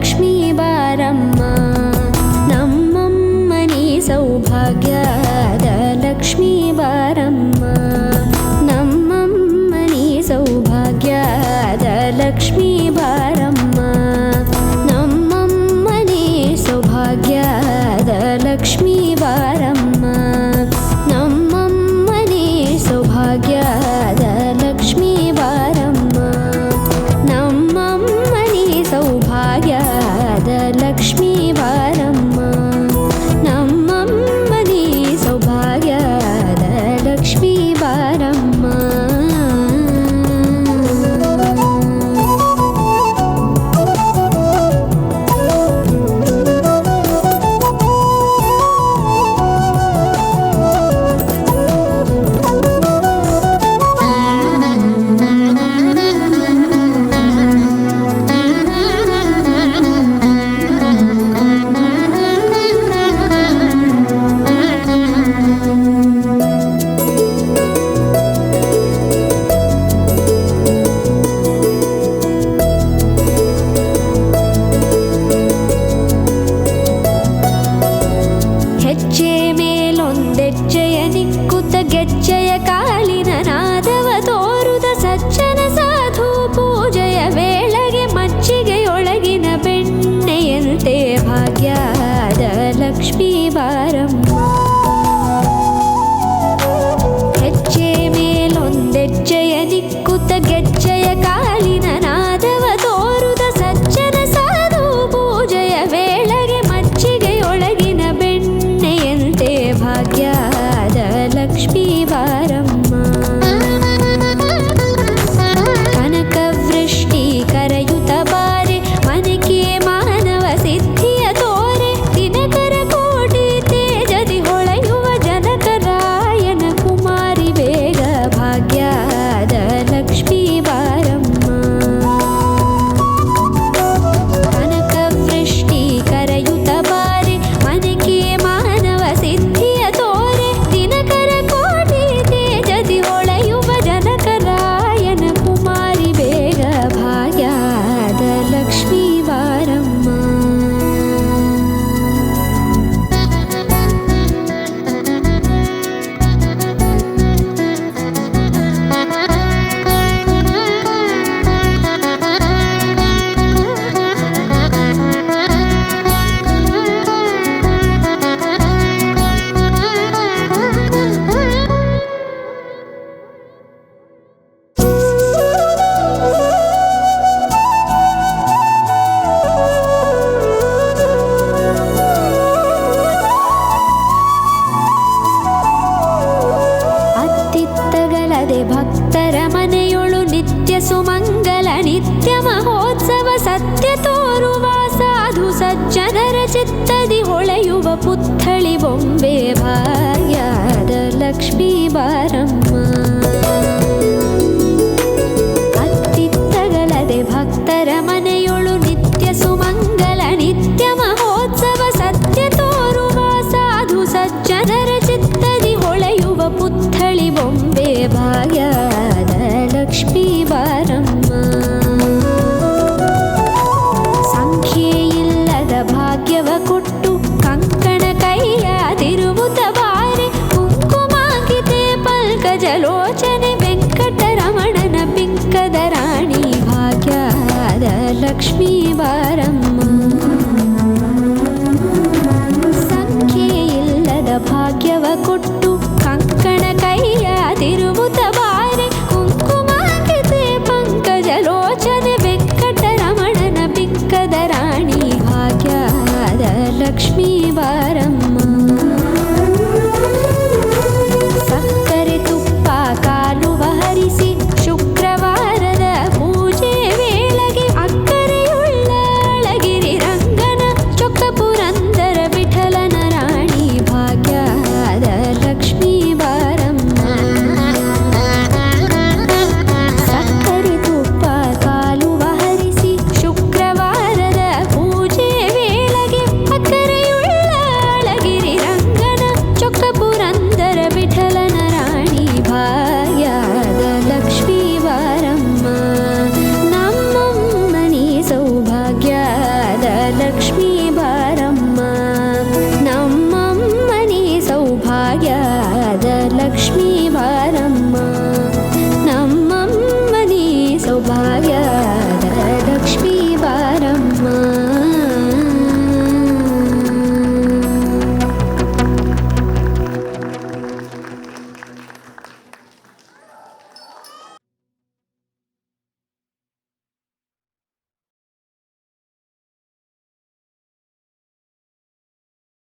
ಲಕ್ಷ್ಮೀ ಬಾರಮ್ಮ ನಮ್ಮಮ್ಮನಿ ಸೌಭಾಗ್ಯದ ಲಕ್ಷ್ಮೀ ಬಾರಮ್ಮ ನಮ್ಮಮ್ಮನಿ ಸೌಭಾಗ್ಯದ ಲಕ್ಷ್ಮೀ ಬಾರಮ್ಮ ನಮ್ಮಮ್ಮನಿ ಸೌಭಾಗ್ಯದ ಲಕ್ಷ್ಮೀ ಬಾರಮ್ಮ ನಮ್ಮಮ್ಮನಿ ಸೌಭಾಗ್ಯದ ಲಕ್ಷ್ಮೀ ಬಾರಮ್ಮ ನಮ್ಮಮ್ಮನಿ ಸೌಭಾಗ್ಯದ ಲಕ್ಷ್ಮೀ ಬಾರಮ್ಮ ನಮ್ಮಮ್ಮನಿ ಸೌಭಾಗ್ಯದ ಲಕ್ಷ್ಮೀ ಬಾರಮ್ಮ ಹೆಜ್ಜೆ ಮೇಲೊಂದೆಜ್ಜೆಯ ನಿಕ್ಕುತ್ತ ಗೆಜ್ಜೆಯ ಕಾಲಿನ ನಾದವ ತೋರುದ ಸಜ್ಜನ ಸಾಧು ಪೂಜೆಯ ವೇಳೆಗೆ ಮಜ್ಜಿಗೆಯೊಳಗಿನ ಬೆಣ್ಣೆಯಂತೆ ಭಾಗ್ಯದ ಲಕ್ಷ್ಮೀ ಬಾರಮ್ಮ ಹೆಜ್ಜೆ ಮೇಲೊಂದೆಜ್ಜೆಯ ನಿಕ್ಕುತ್ತ ಗೆಜ್ಜೆಯ ಕಾಲಿನ ನಾದವ ತೋರುದ ಸಜ್ಜನ ಸಾಧು ಪೂಜೆಯ ವೇಳೆಗೆ ಮಜ್ಜಿಗೆಯೊಳಗಿನ ಬೆಣ್ಣೆಯಂತೆ ಭಾಗ್ಯದ ಲಕ್ಷ್ಮೀ ಬಾರಮ್ಮ ಕನಕವೃಷ್ಟಿ ಕರೆಯುತ್ತ ಬಾರೆ ಮನಕೆ ಮಾನವ ಸಿದ್ಧಿಯ ತೋರೆ ದಿನಕರ ಕೋಟಿ ತೇಜದಿ ಹೊಳೆಯುವ ಜನಕರಾಯನ ಕುಮಾರಿ ಬೇಗ ಭಾಗ್ಯದ ಲಕ್ಷ್ಮೀ ಬಾರಮ್ಮ ಕನಕವೃಷ್ಟಿ ಕರೆಯುತ್ತ ಬಾರೆ ಮನಕೆ ಮಾನವ ಸಿದ್ಧಿಯ ತೋರೆ ದಿನಕರ ಕೋಟಿ ತೇಜದಿ ಹೊಳೆಯುವ ಜನಕರಾಯನ ಕುಮಾರಿ ಬೇಗ ಭಾಗ್ಯದ ಲಕ್ಷ್ಮೀ ಬಾರಮ್ಮ ಅತ್ತಿತ್ತಗಲದೆ ಭಕ್ತರ ಮನೆಯೊಳು ನಿತ್ಯ ಸುಮಂಗಲ ನಿತ್ಯ ಮಹೋತ್ಸವ ಸತ್ಯ ತೋರುವ ಸಾಧು ಸಜ್ಜನರ ಚಿತ್ತದಿ ಹೊಳೆಯುವ ಪುತ್ಥಳಿ ಬೊಂಬೆ ಭಾಗ್ಯದ ಲಕ್ಷ್ಮೀ ಬಾರಮ್ಮ